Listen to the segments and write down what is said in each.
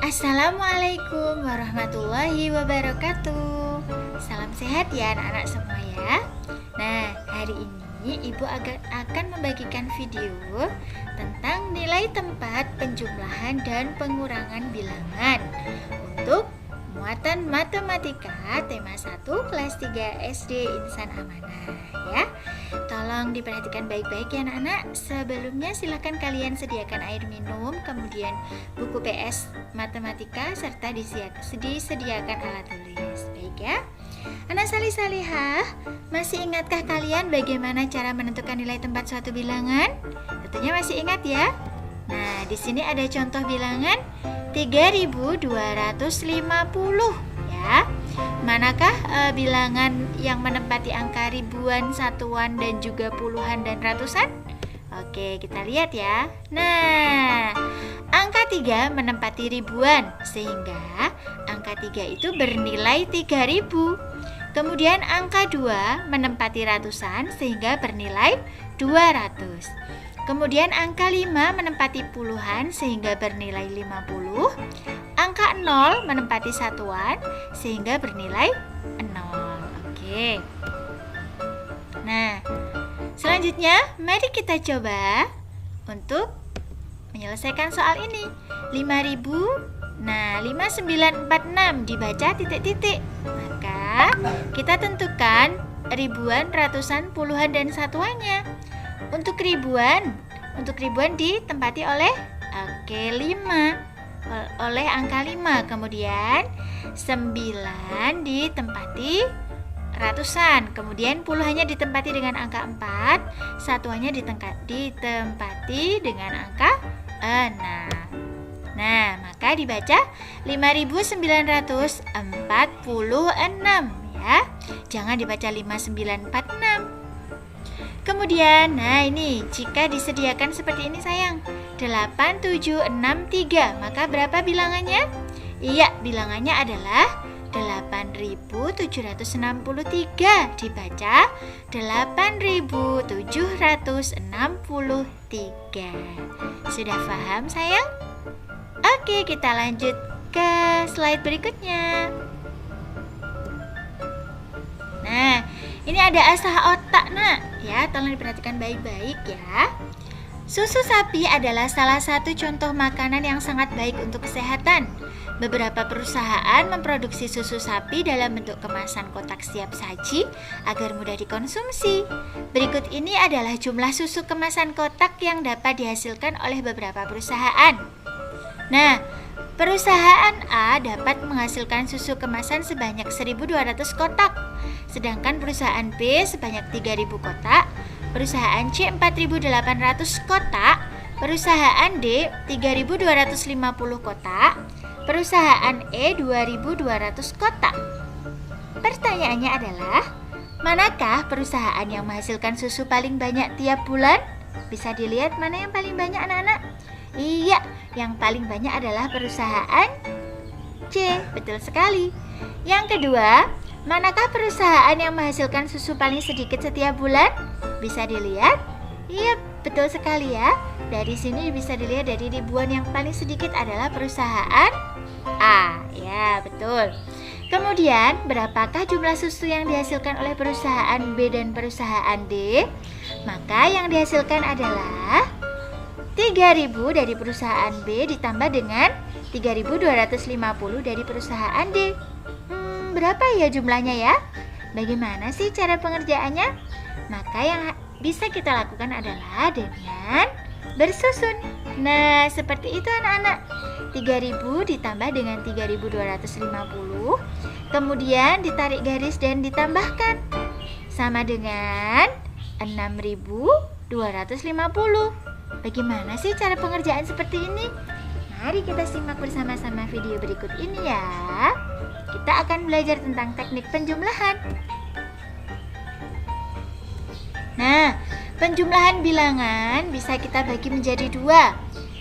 Assalamualaikum warahmatullahi wabarakatuh. Salam sehat ya anak-anak semua ya. Nah, hari ini Ibu akan membagikan video tentang nilai tempat penjumlahan dan pengurangan bilangan untuk muatan matematika tema 1 kelas 3 SD Insan Amanah ya. Tolong diperhatikan baik-baik ya anak-anak. Sebelumnya silakan kalian sediakan air minum, kemudian buku PS matematika serta disediakan alat tulis. Baik ya. Anak salih-salihah, masih ingatkah kalian bagaimana cara menentukan nilai tempat suatu bilangan? Tentunya masih ingat ya. Nah, di sini ada contoh bilangan 3250 ya. Manakah bilangan yang menempati angka ribuan, satuan, dan juga puluhan dan ratusan? Oke, kita lihat ya. Nah, angka 3 menempati ribuan, sehingga angka 3 itu bernilai 3000. Kemudian angka 2 menempati ratusan, sehingga bernilai 200. Kemudian angka 5 menempati puluhan sehingga bernilai 50. Angka 0 menempati satuan sehingga bernilai 0. Oke. Nah, selanjutnya mari kita coba untuk menyelesaikan soal ini. 5000. Nah, 5946 dibaca titik-titik. Maka kita tentukan ribuan, ratusan, puluhan, dan satuannya. Untuk ribuan ditempati oleh 5, oleh angka 5. Kemudian 9 ditempati ratusan. Kemudian puluhannya ditempati dengan angka 4, satuannya ditempati dengan angka 6. Nah, maka dibaca 5946 ya. Jangan dibaca 5946. Kemudian, nah ini jika disediakan seperti ini sayang, 8763, maka berapa bilangannya? Iya, bilangannya adalah 8763, dibaca 8763. Sudah paham sayang? Oke, kita lanjut ke slide berikutnya. Nah, ini ada asah otak nak ya, tolong diperhatikan baik-baik ya. Susu sapi adalah salah satu contoh makanan yang sangat baik untuk kesehatan. Beberapa perusahaan memproduksi susu sapi dalam bentuk kemasan kotak siap saji agar mudah dikonsumsi. Berikut ini adalah jumlah susu kemasan kotak yang dapat dihasilkan oleh beberapa perusahaan. Nah, perusahaan A dapat menghasilkan susu kemasan sebanyak 1200 kotak, sedangkan perusahaan B sebanyak 3000 kotak, perusahaan C 4800 kotak, perusahaan D 3250 kotak, perusahaan E 2200 kotak. Pertanyaannya adalah, manakah perusahaan yang menghasilkan susu paling banyak tiap bulan? Bisa dilihat mana yang paling banyak anak-anak? Iya, yang paling banyak adalah perusahaan C. Betul sekali. Yang kedua, manakah perusahaan yang menghasilkan susu paling sedikit setiap bulan? Bisa dilihat? Iya, betul sekali ya. Dari sini bisa dilihat dari ribuan yang paling sedikit adalah perusahaan A. Ya, betul. Kemudian, berapakah jumlah susu yang dihasilkan oleh perusahaan B dan perusahaan D? Maka yang dihasilkan adalah 3000 dari perusahaan B ditambah dengan 3250 dari perusahaan D. Berapa ya jumlahnya ya? Bagaimana sih cara pengerjaannya? Maka yang bisa kita lakukan adalah dengan bersusun. Nah, seperti itu anak-anak. 3000 ditambah dengan 3250, kemudian ditarik garis dan ditambahkan, sama dengan 6250. Bagaimana sih cara pengerjaan seperti ini? Mari kita simak bersama-sama video berikut ini ya. Kita akan belajar tentang teknik penjumlahan. Nah, penjumlahan bilangan bisa kita bagi menjadi dua,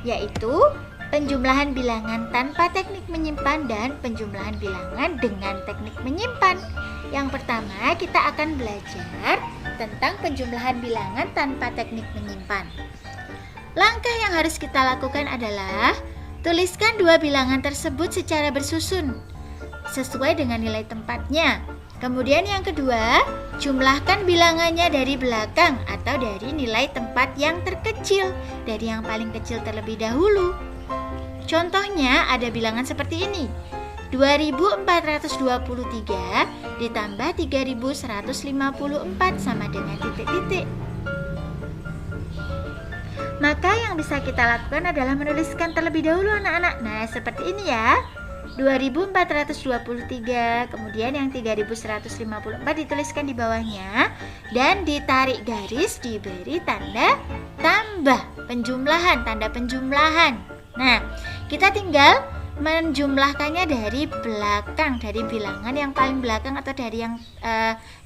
yaitu penjumlahan bilangan tanpa teknik menyimpan dan penjumlahan bilangan dengan teknik menyimpan. Yang pertama, kita akan belajar tentang penjumlahan bilangan tanpa teknik menyimpan. Langkah yang harus kita lakukan adalah Tuliskan dua bilangan tersebut secara bersusun sesuai dengan nilai tempatnya. Kemudian yang kedua, jumlahkan bilangannya dari belakang atau dari nilai tempat yang terkecil, dari yang paling kecil terlebih dahulu. Contohnya ada bilangan seperti ini. 2423 ditambah 3154 sama dengan titik-titik. Maka yang bisa kita lakukan adalah menuliskan terlebih dahulu anak-anak. Nah, seperti ini ya. 2423, kemudian yang 3154 dituliskan di bawahnya dan ditarik garis, diberi tanda tambah, penjumlahan, tanda penjumlahan. Nah, kita tinggal menjumlahkannya dari belakang, dari bilangan yang paling belakang atau dari yang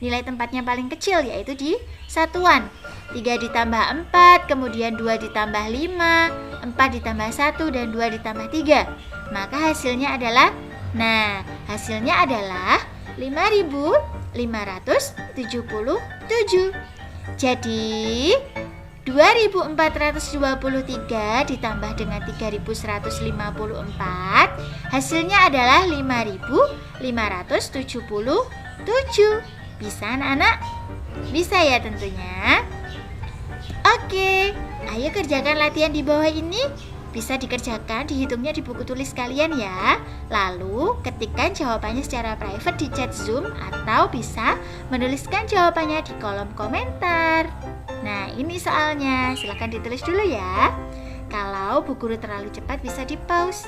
nilai tempatnya paling kecil, yaitu di satuan. 3 ditambah 4, kemudian 2 ditambah 5, 4 ditambah 1, dan 2 ditambah 3. Maka hasilnya adalah, hasilnya adalah 5.577. Jadi 2423 ditambah dengan 3154 hasilnya adalah 5.577. Bisa anak-anak? Bisa ya tentunya. Oke, ayo kerjakan latihan di bawah ini. Bisa dikerjakan, dihitungnya di buku tulis kalian ya. Lalu ketikkan jawabannya secara private di chat Zoom atau bisa menuliskan jawabannya di kolom komentar. Nah, ini soalnya, silahkan ditulis dulu ya. Kalau Bu Guru terlalu cepat bisa di-pause.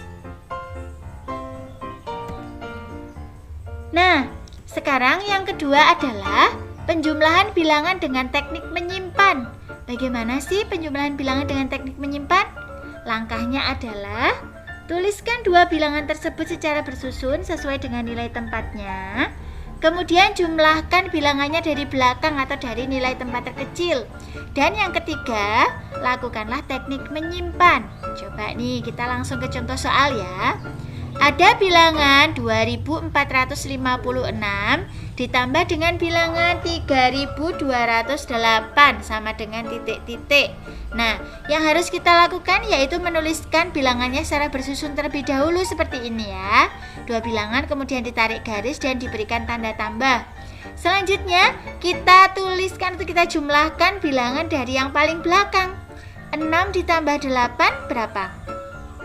Nah, sekarang yang kedua adalah penjumlahan bilangan dengan teknik menyimpan. Bagaimana sih penjumlahan bilangan dengan teknik menyimpan? Langkahnya adalah tuliskan dua bilangan tersebut secara bersusun sesuai dengan nilai tempatnya. Kemudian jumlahkan bilangannya dari belakang atau dari nilai tempat terkecil. Dan yang ketiga, lakukanlah teknik menyimpan. Coba nih kita langsung ke contoh soal ya. Ada bilangan 2456 ditambah dengan bilangan 3208 sama dengan titik-titik. Nah, yang harus kita lakukan yaitu menuliskan bilangannya secara bersusun terlebih dahulu seperti ini ya. Dua bilangan kemudian ditarik garis dan diberikan tanda tambah. Selanjutnya, kita tuliskan atau kita jumlahkan bilangan dari yang paling belakang. 6 ditambah 8 berapa?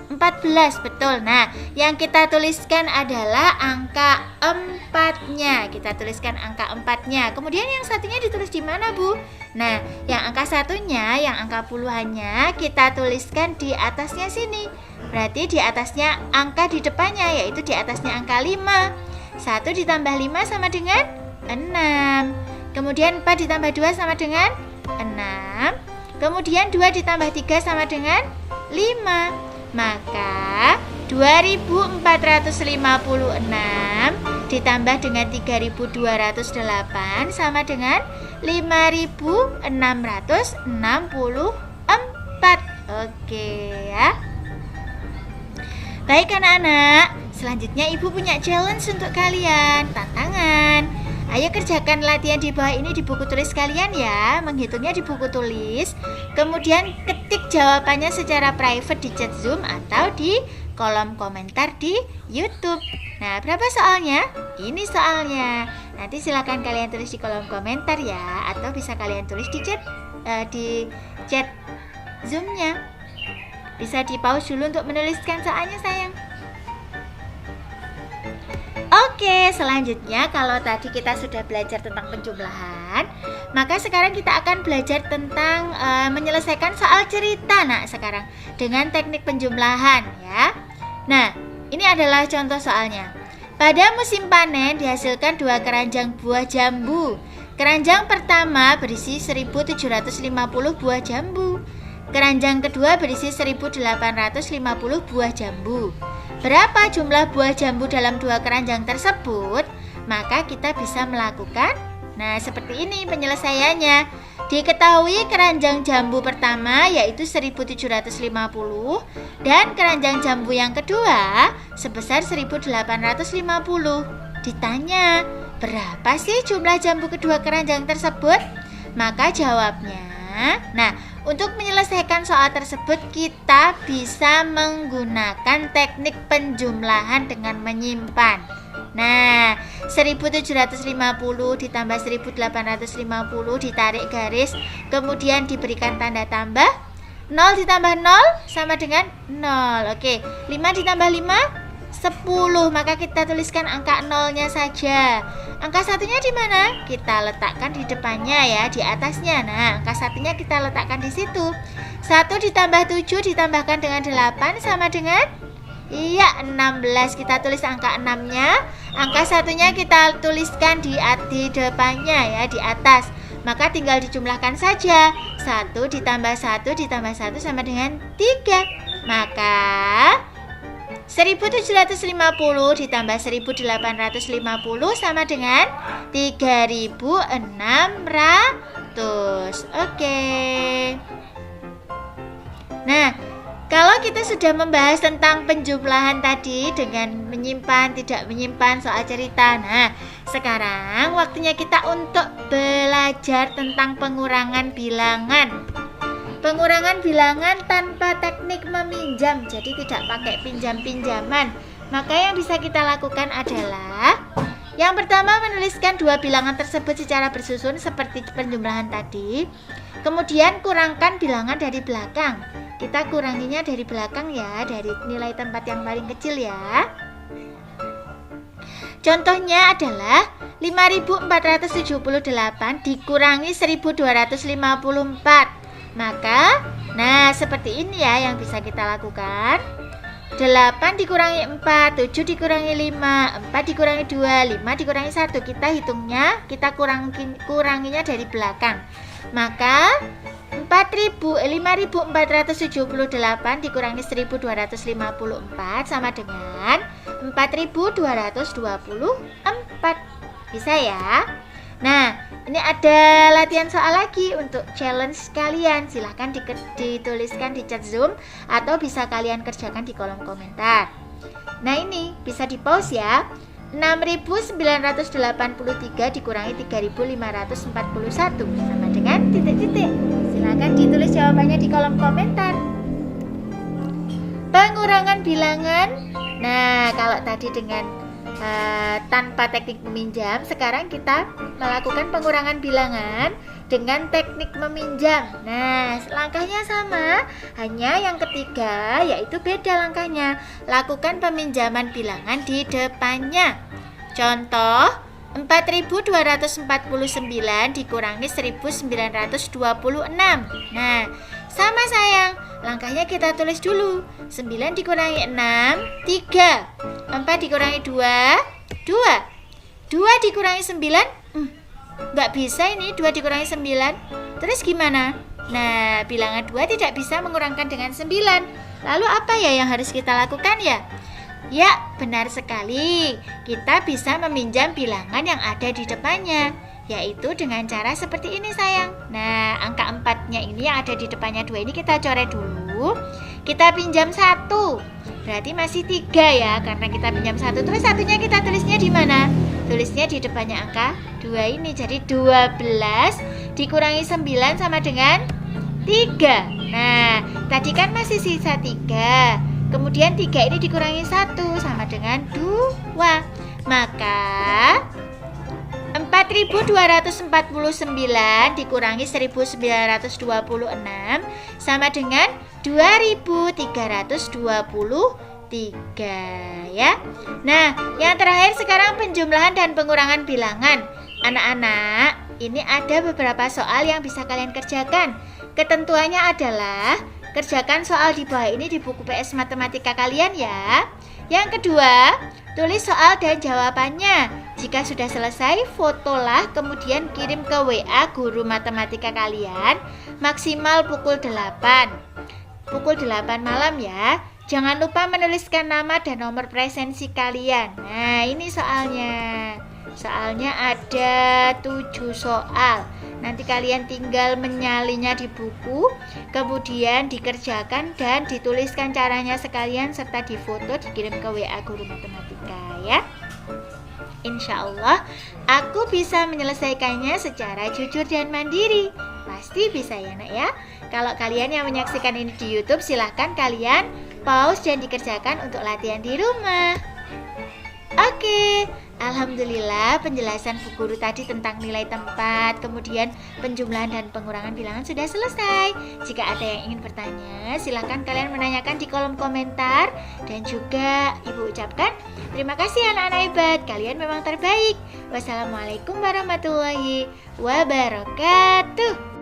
14, betul. Nah, yang kita tuliskan adalah angka 4-nya. Kita tuliskan angka 4-nya. Kemudian yang satunya ditulis di mana, Bu? Nah, yang angka satunya, yang angka puluhannya kita tuliskan di atasnya sini. Berarti di atasnya angka di depannya, yaitu di atasnya angka 5. 1 ditambah 5 sama dengan 6. Kemudian 4 ditambah 2 sama dengan 6. Kemudian 2 ditambah 3 sama dengan 5. Maka 2456 ditambah dengan 3208 sama dengan 5664. Oke ya. Baik anak-anak, selanjutnya Ibu punya challenge untuk kalian, tantangan. Ayo kerjakan latihan di bawah ini di buku tulis kalian ya. Menghitungnya di buku tulis. Kemudian ketik jawabannya secara private di chat Zoom atau di kolom komentar di YouTube. Nah, berapa soalnya? Ini soalnya. Nanti silakan kalian tulis di kolom komentar ya, atau bisa kalian tulis di chat Zoom-nya. Bisa di-pause dulu untuk menuliskan soalnya sayang. Oke, selanjutnya kalau tadi kita sudah belajar tentang penjumlahan, maka sekarang kita akan belajar tentang menyelesaikan soal cerita. Nah, sekarang dengan teknik penjumlahan ya. Nah, ini adalah contoh soalnya. Pada musim panen dihasilkan 2 keranjang buah jambu. Keranjang pertama berisi 1750 buah jambu. Keranjang kedua berisi 1850 buah jambu. Berapa jumlah buah jambu dalam 2 keranjang tersebut? Maka kita bisa melakukan, nah seperti ini penyelesaiannya. Diketahui keranjang jambu pertama yaitu 1750 dan keranjang jambu yang kedua sebesar 1850. Ditanya, berapa sih jumlah jambu kedua keranjang tersebut? Maka jawabnya, nah Untuk menyelesaikan soal tersebut, kita bisa menggunakan teknik penjumlahan dengan menyimpan. Nah, 1750 ditambah 1850 ditarik garis, kemudian diberikan tanda tambah. 0 ditambah 0 sama dengan 0. Oke, 5 ditambah 5 10, maka kita tuliskan angka 0-nya saja. Angka satunya di mana? Kita letakkan di depannya ya, di atasnya. Nah, angka satunya kita letakkan di situ. 1 ditambah 7 ditambahkan dengan 8 sama dengan 16. Kita tulis angka 6-nya. Angka satunya kita tuliskan di depannya ya, di atas. Maka tinggal dijumlahkan saja. 1 ditambah 1 ditambah 1 sama dengan 3. Maka 1750 ditambah 1850 sama dengan 3600. Oke. Nah, kalau kita sudah membahas tentang penjumlahan tadi dengan menyimpan, tidak menyimpan soal cerita. Nah, sekarang waktunya kita untuk belajar tentang pengurangan bilangan. Pengurangan bilangan tanpa teknik meminjam, jadi tidak pakai pinjam-pinjaman. Maka yang bisa kita lakukan adalah yang pertama, menuliskan dua bilangan tersebut secara bersusun seperti penjumlahan tadi. Kemudian kurangkan bilangan dari belakang. Kita kuranginya dari belakang ya, dari nilai tempat yang paling kecil ya. Contohnya adalah 5478 dikurangi 1254. Maka, nah seperti ini ya yang bisa kita lakukan. 8 dikurangi 4, 7 dikurangi 5, 4 dikurangi 2, 5 dikurangi 1. Kita hitungnya, kita kuranginya dari belakang. Maka 5478 dikurangi 1254 sama dengan 4224. Bisa ya? Nah, ini ada latihan soal lagi untuk challenge kalian. Silahkan dituliskan di chat Zoom atau bisa kalian kerjakan di kolom komentar. Nah, ini bisa di pause ya. 6983 dikurangi 3541 sama dengan titik-titik. Silahkan ditulis jawabannya di kolom komentar. Pengurangan bilangan. Nah, kalau tadi dengan tanpa teknik meminjam, sekarang kita melakukan pengurangan bilangan dengan teknik meminjam. Nah, langkahnya sama, hanya yang ketiga yaitu beda langkahnya. Lakukan peminjaman bilangan di depannya. Contoh, 4249 dikurangi 1926. Nah, sama sayang, langkahnya kita tulis dulu. 9 dikurangi 6, 3. 4 dikurangi 2, 2. 2 dikurangi 9, nggak bisa ini, 2 dikurangi 9. Terus gimana? Nah, bilangan 2 tidak bisa mengurangkan dengan 9. Lalu apa ya yang harus kita lakukan ya? Ya, benar sekali. Kita bisa meminjam bilangan yang ada di depannya, yaitu dengan cara seperti ini sayang. Nah, angka 4-nya ini yang ada di depannya 2 ini kita coret dulu. Kita pinjam 1. Berarti masih 3 ya, karena kita pinjam 1. Terus satunya kita tulisnya di mana? Tulisnya di depannya angka 2 ini. Jadi 12 dikurangi 9 sama dengan 3. Nah, tadi kan masih sisa 3. Kemudian 3 ini dikurangi 1 sama dengan 2. Maka 4249 dikurangi 1926 sama dengan 2323 ya. Nah, yang terakhir sekarang penjumlahan dan pengurangan bilangan. Anak-anak, ini ada beberapa soal yang bisa kalian kerjakan. Ketentuannya adalah kerjakan soal di bawah ini di buku PS Matematika kalian ya. Yang kedua, tulis soal dan jawabannya. Jika sudah selesai, fotolah kemudian kirim ke WA guru matematika kalian maksimal pukul 8. Pukul 8 malam ya. Jangan lupa menuliskan nama dan nomor presensi kalian. Nah, ini soalnya. Soalnya ada 7 soal. Nanti kalian tinggal menyalinya di buku, kemudian dikerjakan dan dituliskan caranya sekalian serta difoto dikirim ke WA guru matematika ya. Insya Allah aku bisa menyelesaikannya secara jujur dan mandiri. Pasti bisa ya nak ya. Kalau kalian yang menyaksikan ini di YouTube, silahkan kalian pause dan dikerjakan untuk latihan di rumah. Oke, alhamdulillah penjelasan Bu Guru tadi tentang nilai tempat, kemudian penjumlahan dan pengurangan bilangan sudah selesai. Jika ada yang ingin bertanya, silahkan kalian menanyakan di kolom komentar. Dan juga Ibu ucapkan terima kasih anak-anak hebat, kalian memang terbaik. Wassalamualaikum warahmatullahi wabarakatuh.